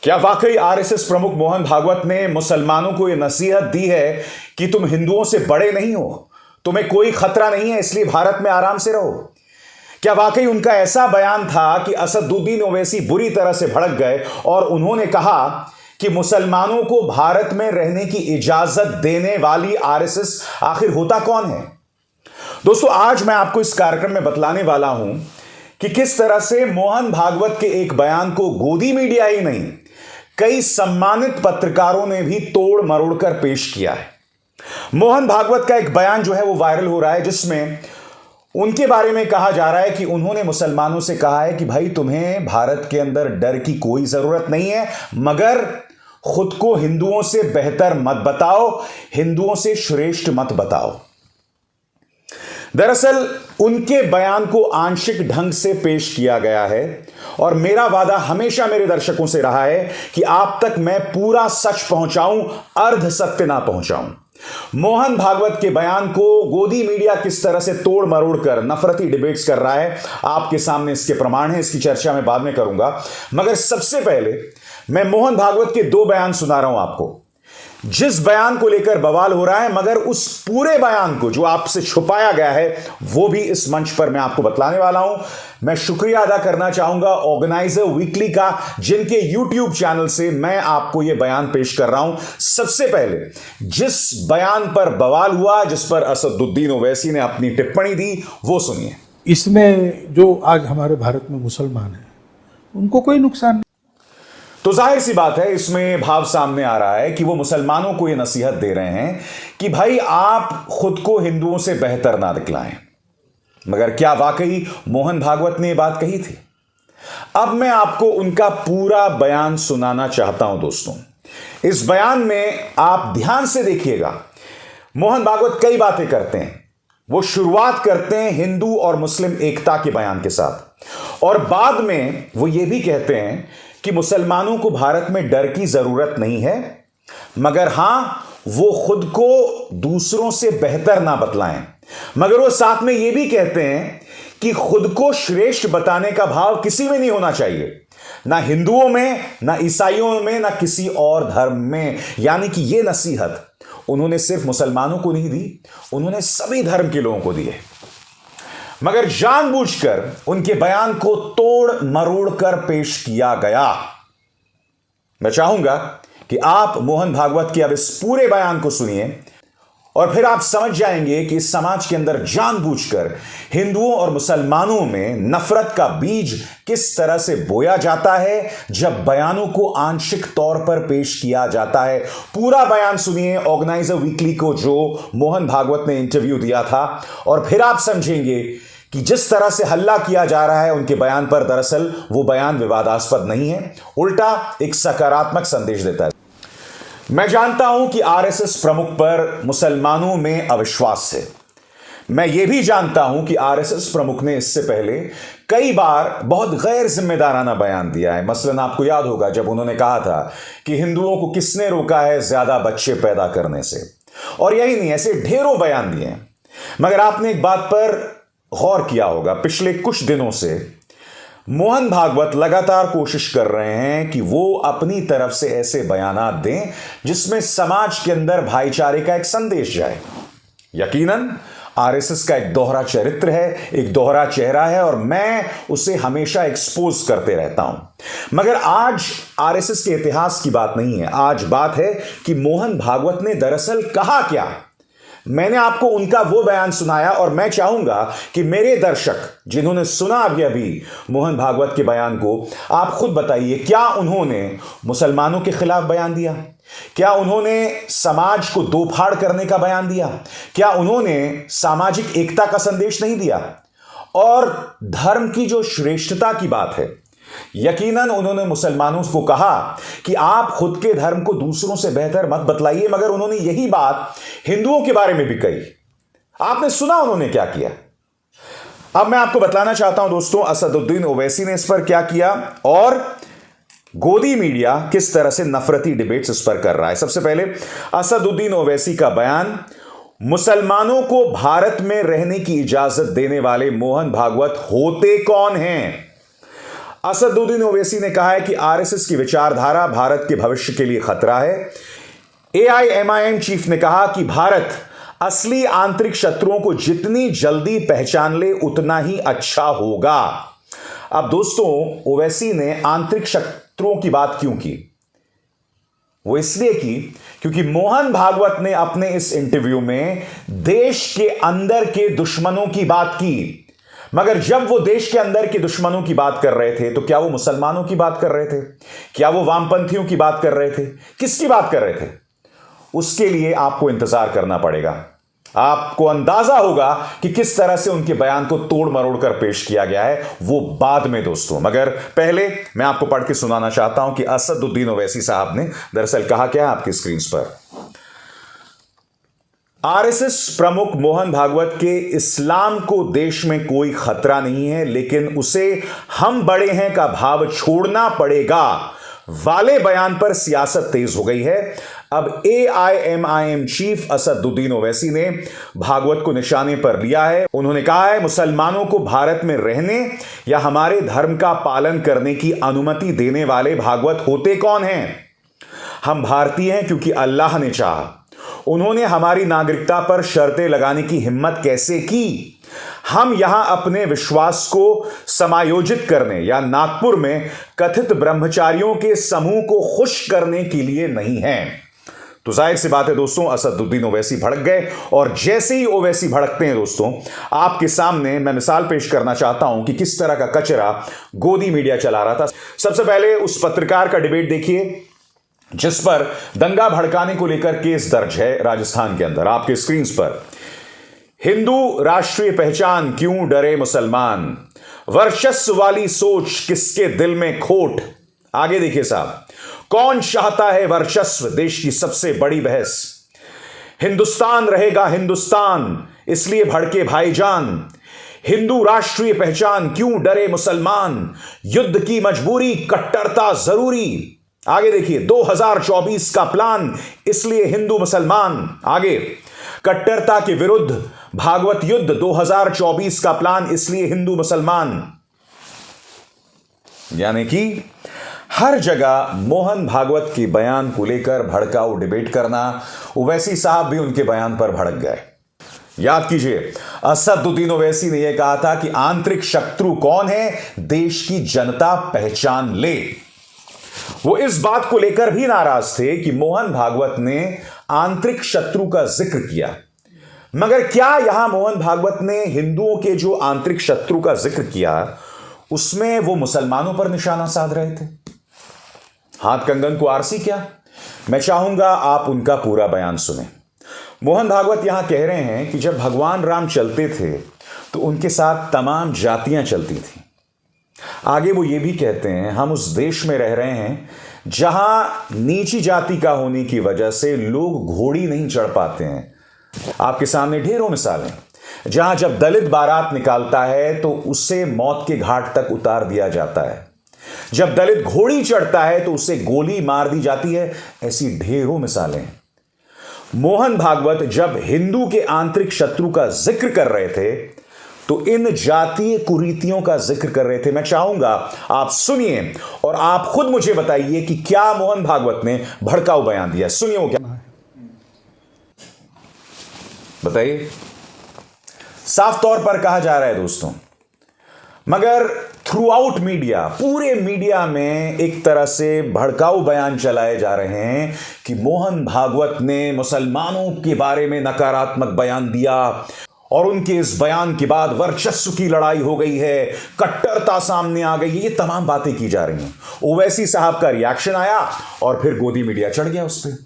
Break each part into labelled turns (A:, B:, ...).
A: क्या वाकई आरएसएस प्रमुख मोहन भागवत ने मुसलमानों को यह नसीहत दी है कि तुम हिंदुओं से बड़े नहीं हो, तुम्हें कोई खतरा नहीं है, इसलिए भारत में आराम से रहो? क्या वाकई उनका ऐसा बयान था कि असदुद्दीन ओवैसी बुरी तरह से भड़क गए और उन्होंने कहा कि मुसलमानों को भारत में रहने की इजाजत देने वाली आरएसएस आखिर होता कौन है? दोस्तों, आज मैं आपको इस कार्यक्रम में बतलाने वाला हूं कि किस तरह से मोहन भागवत के एक बयान को गोदी मीडिया ही नहीं, कई सम्मानित पत्रकारों ने भी तोड़ मरोड़ कर पेश किया है। मोहन भागवत का एक बयान जो है वो वायरल हो रहा है, जिसमें उनके बारे में कहा जा रहा है कि उन्होंने मुसलमानों से कहा है कि भाई, तुम्हें भारत के अंदर डर की कोई जरूरत नहीं है, मगर खुद को हिंदुओं से बेहतर मत बताओ, हिंदुओं से श्रेष्ठ मत बताओ। दरअसल उनके बयान को आंशिक ढंग से पेश किया गया है और मेरा वादा हमेशा मेरे दर्शकों से रहा है कि आप तक मैं पूरा सच पहुंचाऊं, अर्ध सत्य ना पहुंचाऊं। मोहन भागवत के बयान को गोदी मीडिया किस तरह से तोड़ मरोड़ कर नफरती डिबेट्स कर रहा है, आपके सामने इसके प्रमाण हैं। इसकी चर्चा मैं बाद में करूंगा, मगर सबसे पहले मैं मोहन भागवत के दो बयान सुना रहा हूं आपको, जिस बयान को लेकर बवाल हो रहा है, मगर उस पूरे बयान को जो आपसे छुपाया गया है वो भी इस मंच पर मैं आपको बतलाने वाला हूं। मैं शुक्रिया अदा करना चाहूंगा ऑर्गेनाइजर वीकली का, जिनके यूट्यूब चैनल से मैं आपको यह बयान पेश कर रहा हूं। सबसे पहले जिस बयान पर बवाल हुआ, जिस पर असदुद्दीन ओवैसी ने अपनी टिप्पणी दी, वो सुनिए।
B: इसमें जो आज हमारे भारत में मुसलमान हैं उनको कोई नुकसान नहीं।
A: तो जाहिर सी बात है, इसमें भाव सामने आ रहा है कि वो मुसलमानों को यह नसीहत दे रहे हैं कि भाई, आप खुद को हिंदुओं से बेहतर ना दिखलाएं। मगर क्या वाकई मोहन भागवत ने यह बात कही थी? अब मैं आपको उनका पूरा बयान सुनाना चाहता हूं। दोस्तों, इस बयान में आप ध्यान से देखिएगा, मोहन भागवत कई बातें करते हैं। वो शुरुआत करते हैं हिंदू और मुस्लिम एकता के बयान के साथ, और बाद में वो ये भी कहते हैं कि मुसलमानों को भारत में डर की जरूरत नहीं है, मगर हां, वो खुद को दूसरों से बेहतर ना बतलाएं। मगर वो साथ में ये भी कहते हैं कि खुद को श्रेष्ठ बताने का भाव किसी में नहीं होना चाहिए, ना हिंदुओं में, ना ईसाइयों में, ना किसी और धर्म में। यानी कि ये नसीहत उन्होंने सिर्फ मुसलमानों को नहीं दी, उन्होंने सभी धर्म के लोगों को दी है। मगर जानबूझकर उनके बयान को तोड़ मरोड़ कर पेश किया गया। मैं चाहूंगा कि आप मोहन भागवत के अब इस पूरे बयान को सुनिए और फिर आप समझ जाएंगे कि इस समाज के अंदर जानबूझकर हिंदुओं और मुसलमानों में नफरत का बीज किस तरह से बोया जाता है जब बयानों को आंशिक तौर पर पेश किया जाता है। पूरा बयान सुनिए ऑर्गेनाइजर वीकली को जो मोहन भागवत ने इंटरव्यू दिया था, और फिर आप समझेंगे कि जिस तरह से हल्ला किया जा रहा है उनके बयान पर, दरअसल वो बयान विवादास्पद नहीं है, उल्टा एक सकारात्मक संदेश देता है। मैं जानता हूं कि आरएसएस प्रमुख पर मुसलमानों में अविश्वास है। मैं यह भी जानता हूं कि आरएसएस प्रमुख ने इससे पहले कई बार बहुत गैर जिम्मेदाराना बयान दिया है। मसलन आपको याद होगा जब उन्होंने कहा था कि हिंदुओं को किसने रोका है ज्यादा बच्चे पैदा करने से, और यही नहीं, ऐसे ढेरों बयान दिए हैं। मगर आपने एक बात पर गौर किया होगा, पिछले कुछ दिनों से मोहन भागवत लगातार कोशिश कर रहे हैं कि वो अपनी तरफ से ऐसे बयानात दें जिसमें समाज के अंदर भाईचारे का एक संदेश जाए। यकीनन आरएसएस का एक दोहरा चरित्र है, एक दोहरा चेहरा है, और मैं उसे हमेशा एक्सपोज करते रहता हूं। मगर आज आरएसएस के इतिहास की बात नहीं है, आज बात है कि मोहन भागवत ने दरअसल कहा क्या। मैंने आपको उनका वो बयान सुनाया, और मैं चाहूंगा कि मेरे दर्शक जिन्होंने सुना अभी मोहन भागवत के बयान को, आप खुद बताइए, क्या उन्होंने मुसलमानों के खिलाफ बयान दिया? क्या उन्होंने समाज को दो फाड़ करने का बयान दिया? क्या उन्होंने सामाजिक एकता का संदेश नहीं दिया? और धर्म की जो श्रेष्ठता की बात है, यकीनन उन्होंने मुसलमानों को कहा कि आप खुद के धर्म को दूसरों से बेहतर मत बतलाइए, मगर उन्होंने यही बात हिंदुओं के बारे में भी कही। आपने सुना उन्होंने क्या किया? अब मैं आपको बतलाना चाहता हूं दोस्तों, असदुद्दीन ओवैसी ने इस पर क्या किया और गोदी मीडिया किस तरह से नफरती डिबेट्स इस पर कर रहा है। सबसे पहले असदुद्दीन ओवैसी का बयान, मुसलमानों को भारत में रहने की इजाजत देने वाले मोहन भागवत होते कौन हैं? असदुद्दीन ओवैसी ने कहा है कि आरएसएस की विचारधारा भारत के भविष्य के लिए खतरा है। एआईएमआईएम चीफ ने कहा कि भारत असली आंतरिक शत्रुओं को जितनी जल्दी पहचान ले उतना ही अच्छा होगा। अब दोस्तों, ओवैसी ने आंतरिक शत्रुओं की बात क्यों की? वो इसलिए की क्योंकि मोहन भागवत ने अपने इस इंटरव्यू में देश के अंदर के दुश्मनों की बात की। मगर जब वो देश के अंदर के दुश्मनों की बात कर रहे थे तो क्या वो मुसलमानों की बात कर रहे थे? क्या वो वामपंथियों की बात कर रहे थे? किसकी बात कर रहे थे? उसके लिए आपको इंतजार करना पड़ेगा। आपको अंदाजा होगा कि किस तरह से उनके बयान को तोड़ मरोड़ कर पेश किया गया है, वो बाद में दोस्तों। मगर पहले मैं आपको पढ़ के सुनाना चाहता हूं कि असदुद्दीन ओवैसी साहब ने दरअसल कहा क्या है आपकी स्क्रीन पर। आरएसएस प्रमुख मोहन भागवत के इस्लाम को देश में कोई खतरा नहीं है, लेकिन उसे हम बड़े हैं का भाव छोड़ना पड़ेगा वाले बयान पर सियासत तेज हो गई है। अब एआईएमआईएम चीफ असदुद्दीन ओवैसी ने भागवत को निशाने पर लिया है। उन्होंने कहा है, मुसलमानों को भारत में रहने या हमारे धर्म का पालन करने की अनुमति देने वाले भागवत होते कौन हैं? हम भारतीय हैं क्योंकि अल्लाह ने चाहा। उन्होंने हमारी नागरिकता पर शर्तें लगाने की हिम्मत कैसे की? हम यहां अपने विश्वास को समायोजित करने या नागपुर में कथित ब्रह्मचारियों के समूह को खुश करने के लिए नहीं हैं। तो जाहिर सी बात है दोस्तों, असदुद्दीन ओवैसी भड़क गए। और जैसे ही ओवैसी भड़कते हैं दोस्तों, आपके सामने मैं मिसाल पेश करना चाहता हूं कि किस तरह का कचरा गोदी मीडिया चला रहा था। सबसे पहले उस पत्रकार का डिबेट देखिए जिस पर दंगा भड़काने को लेकर केस दर्ज है राजस्थान के अंदर। आपके स्क्रीन पर, हिंदू राष्ट्रीय पहचान क्यों डरे मुसलमान, वर्चस्व वाली सोच किसके दिल में खोट। आगे देखिए साहब, कौन चाहता है वर्चस्व, देश की सबसे बड़ी बहस। हिंदुस्तान रहेगा हिंदुस्तान, इसलिए भड़के भाईजान। हिंदू राष्ट्रीय पहचान क्यों डरे मुसलमान, युद्ध की मजबूरी कट्टरता जरूरी। आगे देखिए, 2024 का प्लान, इसलिए हिंदू मुसलमान। आगे, कट्टरता के विरुद्ध भागवत युद्ध 2024 का प्लान, इसलिए हिंदू मुसलमान। यानी कि हर जगह मोहन भागवत के बयान को लेकर भड़काऊ डिबेट करना। ओवैसी साहब भी उनके बयान पर भड़क गए। याद कीजिए, असदुद्दीन ओवैसी ने यह कहा था कि आंतरिक शत्रु कौन है, देश की जनता पहचान ले। वो इस बात को लेकर भी नाराज थे कि मोहन भागवत ने आंतरिक शत्रु का जिक्र किया। मगर क्या यहां मोहन भागवत ने हिंदुओं के जो आंतरिक शत्रु का जिक्र किया उसमें वो मुसलमानों पर निशाना साध रहे थे? हाथ कंगन को आरसी क्या? मैं चाहूंगा आप उनका पूरा बयान सुने। मोहन भागवत यहां कह रहे हैं कि जब भगवान राम चलते थे तो उनके साथ तमाम जातियां चलती थी। आगे वो ये भी कहते हैं, हम उस देश में रह रहे हैं जहां नीची जाति का होने की वजह से लोग घोड़ी नहीं चढ़ पाते हैं। आपके सामने ढेरों मिसालें, जहां जब दलित बारात निकालता है तो उसे मौत के घाट तक उतार दिया जाता है। जब दलित घोड़ी चढ़ता है तो उसे गोली मार दी जाती है। ऐसी ढेरों मिसालें। मोहन भागवत जब हिंदू के आंतरिक शत्रु का जिक्र कर रहे थे तो इन जातीय कुरीतियों का जिक्र कर रहे थे। मैं चाहूंगा आप सुनिए और आप खुद मुझे बताइए कि क्या मोहन भागवत ने भड़काऊ बयान दिया। सुनिए वो क्या बताइए। साफ तौर पर कहा जा रहा है दोस्तों, मगर थ्रू आउट मीडिया, पूरे मीडिया में एक तरह से भड़काऊ बयान चलाए जा रहे हैं कि मोहन भागवत ने मुसलमानों के बारे में नकारात्मक बयान दिया और उनके इस बयान के बाद वर्चस्व की लड़ाई हो गई है, कट्टरता सामने आ गई। ये तमाम बातें की जा रही हैं। ओवैसी साहब का रिएक्शन आया और फिर गोदी मीडिया चढ़ गया उस पर।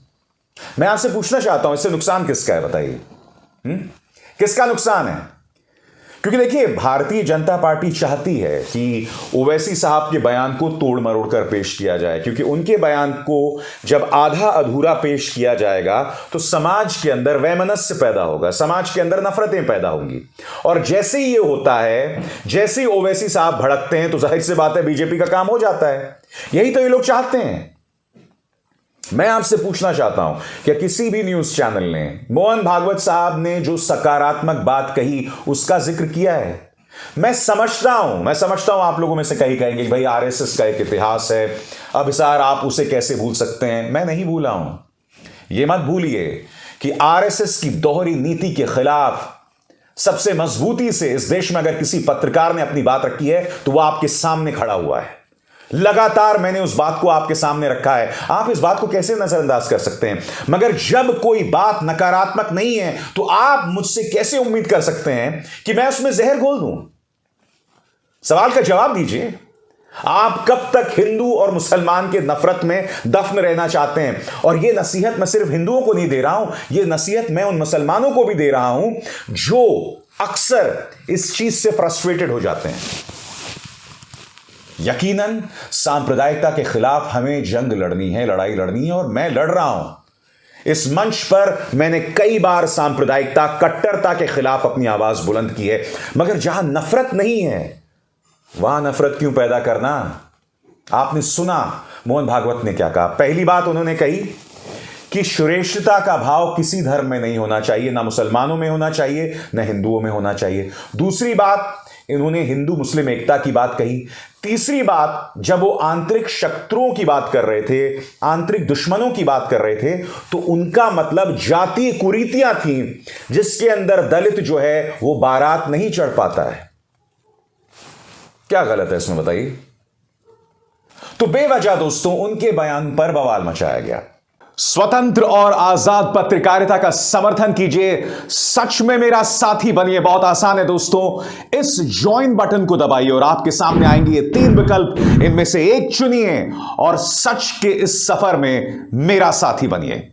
A: मैं आपसे पूछना चाहता हूं, इससे नुकसान किसका है बताइए? किसका नुकसान है? क्योंकि देखिए, भारतीय जनता पार्टी चाहती है कि ओवैसी साहब के बयान को तोड़ मरोड़ कर पेश किया जाए, क्योंकि उनके बयान को जब आधा अधूरा पेश किया जाएगा तो समाज के अंदर वैमनस्य पैदा होगा, समाज के अंदर नफरतें पैदा होंगी। और जैसे ही ये होता है, जैसे ही ओवैसी साहब भड़कते हैं तो जाहिर सी बात है बीजेपी का काम हो जाता है। यही तो ये लोग चाहते हैं। मैं आपसे पूछना चाहता हूं कि किसी भी न्यूज चैनल ने मोहन भागवत साहब ने जो सकारात्मक बात कही उसका जिक्र किया है? मैं समझता हूं आप लोगों में से कई कहेंगे कि भाई आरएसएस का एक इतिहास है, अब सर आप उसे कैसे भूल सकते हैं। मैं नहीं भूला हूं। यह मत भूलिए कि आरएसएस की दोहरी नीति के खिलाफ सबसे मजबूती से इस देश में अगर किसी पत्रकार ने अपनी बात रखी है तो वह आपके सामने खड़ा हुआ है। लगातार मैंने उस बात को आपके सामने रखा है। आप इस बात को कैसे नजरअंदाज कर सकते हैं? मगर जब कोई बात नकारात्मक नहीं है तो आप मुझसे कैसे उम्मीद कर सकते हैं कि मैं उसमें जहर घोल दूं? सवाल का जवाब दीजिए। आप कब तक हिंदू और मुसलमान के नफरत में दफन रहना चाहते हैं? और यह नसीहत मैं सिर्फ हिंदुओं को नहीं दे रहा हूं, यह नसीहत मैं उन मुसलमानों को भी दे रहा हूं जो अक्सर इस चीज से फ्रस्ट्रेटेड हो जाते हैं। यकीनन सांप्रदायिकता के खिलाफ हमें जंग लड़नी है, लड़ाई लड़नी है, और मैं लड़ रहा हूं। इस मंच पर मैंने कई बार सांप्रदायिकता, कट्टरता के खिलाफ अपनी आवाज बुलंद की है, मगर जहां नफरत नहीं है वहां नफरत क्यों पैदा करना? आपने सुना मोहन भागवत ने क्या कहा। पहली बात उन्होंने कही कि श्रेष्ठता का भाव किसी धर्म में नहीं होना चाहिए, ना मुसलमानों में होना चाहिए, ना हिंदुओं में होना चाहिए। दूसरी बात, इन्होंने हिंदू मुस्लिम एकता की बात कही। तीसरी बात, जब वो आंतरिक शत्रुओं की बात कर रहे थे, आंतरिक दुश्मनों की बात कर रहे थे, तो उनका मतलब जातीय कुरीतियां थीं जिसके अंदर दलित जो है वो बारात नहीं चढ़ पाता है। क्या गलत है इसमें बताइए? तो बेवजह दोस्तों उनके बयान पर बवाल मचाया गया। स्वतंत्र और आजाद पत्रकारिता का समर्थन कीजिए, सच में मेरा साथी बनिए। बहुत आसान है दोस्तों, इस ज्वाइन बटन को दबाइए और आपके सामने आएंगे ये 3 विकल्प, इनमें से एक चुनिए और सच के इस सफर में मेरा साथी बनिए।